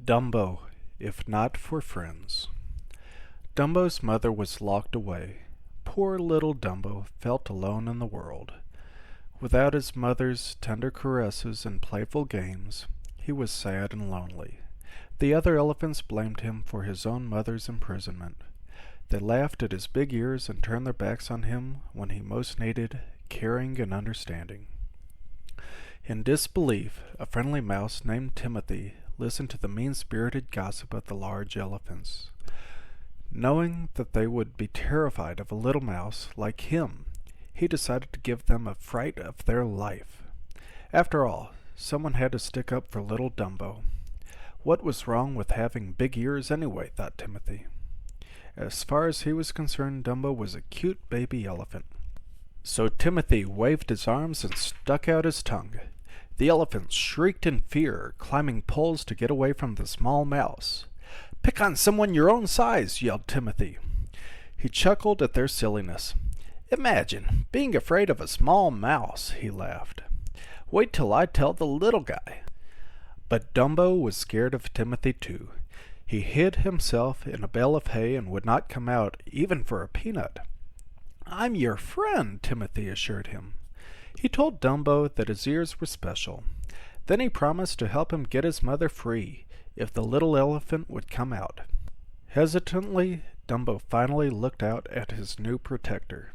Dumbo, if not for friends. Dumbo's mother was locked away. Poor little Dumbo felt alone in the world. Without his mother's tender caresses and playful games, he was sad and lonely. The other elephants blamed him for his own mother's imprisonment. They laughed at his big ears and turned their backs on him when he most needed caring and understanding. In disbelief, a friendly mouse named Timothy listened to the mean-spirited gossip of the large elephants. Knowing that they would be terrified of a little mouse like him, he decided to give them a fright of their life. After all, someone had to stick up for little Dumbo. What was wrong with having big ears anyway, thought Timothy. As far as he was concerned, Dumbo was a cute baby elephant. So Timothy waved his arms and stuck out his tongue. The elephants shrieked in fear, climbing poles to get away from the small mouse. "Pick on someone your own size," yelled Timothy. He chuckled at their silliness. "Imagine being afraid of a small mouse," he laughed. "Wait till I tell the little guy." But Dumbo was scared of Timothy too. He hid himself in a bale of hay and would not come out even for a peanut. "I'm your friend," Timothy assured him. He told Dumbo that his ears were special. Then he promised to help him get his mother free if the little elephant would come out. Hesitantly, Dumbo finally looked out at his new protector.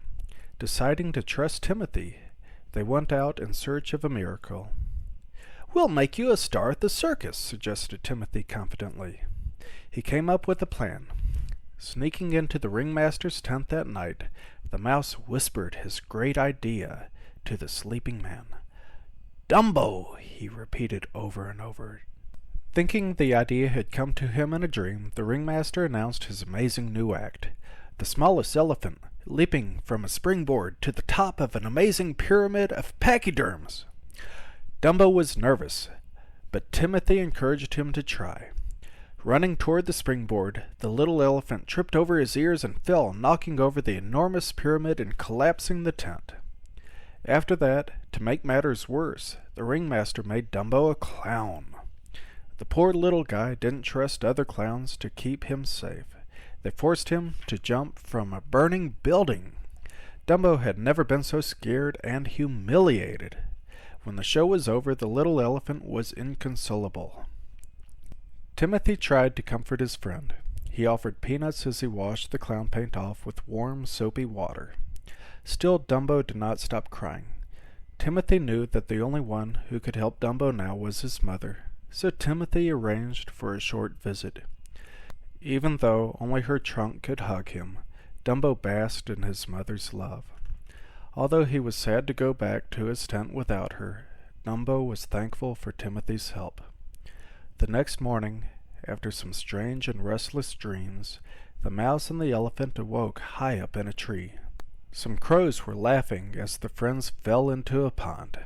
Deciding to trust Timothy, they went out in search of a miracle. "We'll make you a star at the circus," suggested Timothy confidently. He came up with a plan. Sneaking into the ringmaster's tent that night, the mouse whispered his great idea to the sleeping man. "Dumbo," he repeated over and over. Thinking the idea had come to him in a dream, the ringmaster announced his amazing new act. The smallest elephant, leaping from a springboard to the top of an amazing pyramid of pachyderms. Dumbo was nervous, but Timothy encouraged him to try. Running toward the springboard, the little elephant tripped over his ears and fell, knocking over the enormous pyramid and collapsing the tent. After that, to make matters worse, the ringmaster made Dumbo a clown. The poor little guy didn't trust other clowns to keep him safe. They forced him to jump from a burning building. Dumbo had never been so scared and humiliated. When the show was over, the little elephant was inconsolable. Timothy tried to comfort his friend. He offered peanuts as he washed the clown paint off with warm, soapy water. Still, Dumbo did not stop crying. Timothy knew that the only one who could help Dumbo now was his mother, so Timothy arranged for a short visit. Even though only her trunk could hug him, Dumbo basked in his mother's love. Although he was sad to go back to his tent without her, Dumbo was thankful for Timothy's help. The next morning, after some strange and restless dreams, the mouse and the elephant awoke high up in a tree. Some crows were laughing as the friends fell into a pond.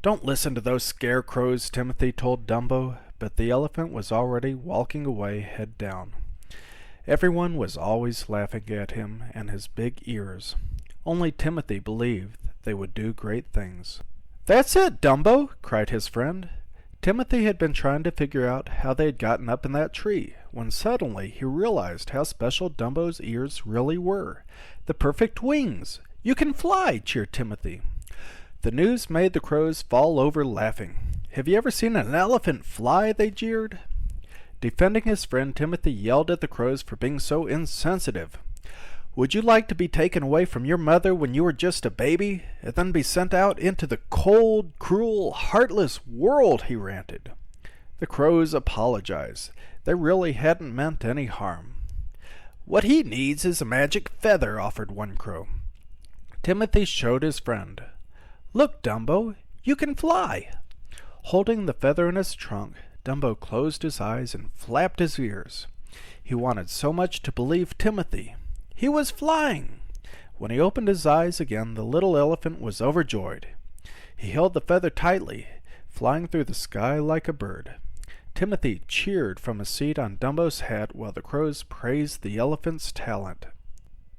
"Don't listen to those scarecrows," Timothy told Dumbo, but the elephant was already walking away head down. Everyone was always laughing at him and his big ears. Only Timothy believed they would do great things. "That's it, Dumbo!" cried his friend. Timothy had been trying to figure out how they had gotten up in that tree, when suddenly he realized how special Dumbo's ears really were. "The perfect wings! You can fly!" cheered Timothy. The news made the crows fall over laughing. "Have you ever seen an elephant fly?" they jeered. Defending his friend, Timothy yelled at the crows for being so insensitive. "Would you like to be taken away from your mother when you were just a baby, and then be sent out into the cold, cruel, heartless world?" he ranted. The crows apologized. They really hadn't meant any harm. "What he needs is a magic feather," offered one crow. Timothy showed his friend. "Look, Dumbo, you can fly!" Holding the feather in his trunk, Dumbo closed his eyes and flapped his ears. He wanted so much to believe Timothy. He was flying! When he opened his eyes again, the little elephant was overjoyed. He held the feather tightly, flying through the sky like a bird. Timothy cheered from his seat on Dumbo's hat while the crows praised the elephant's talent.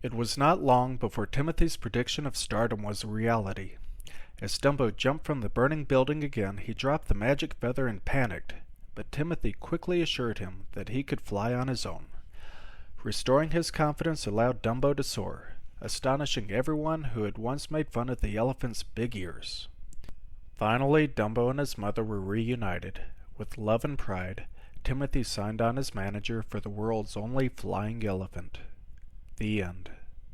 It was not long before Timothy's prediction of stardom was a reality. As Dumbo jumped from the burning building again, he dropped the magic feather and panicked. but Timothy quickly assured him that he could fly on his own. Restoring his confidence allowed Dumbo to soar, astonishing everyone who had once made fun of the elephant's big ears. Finally, Dumbo and his mother were reunited. With love and pride, Timothy signed on as manager for the world's only flying elephant. The end.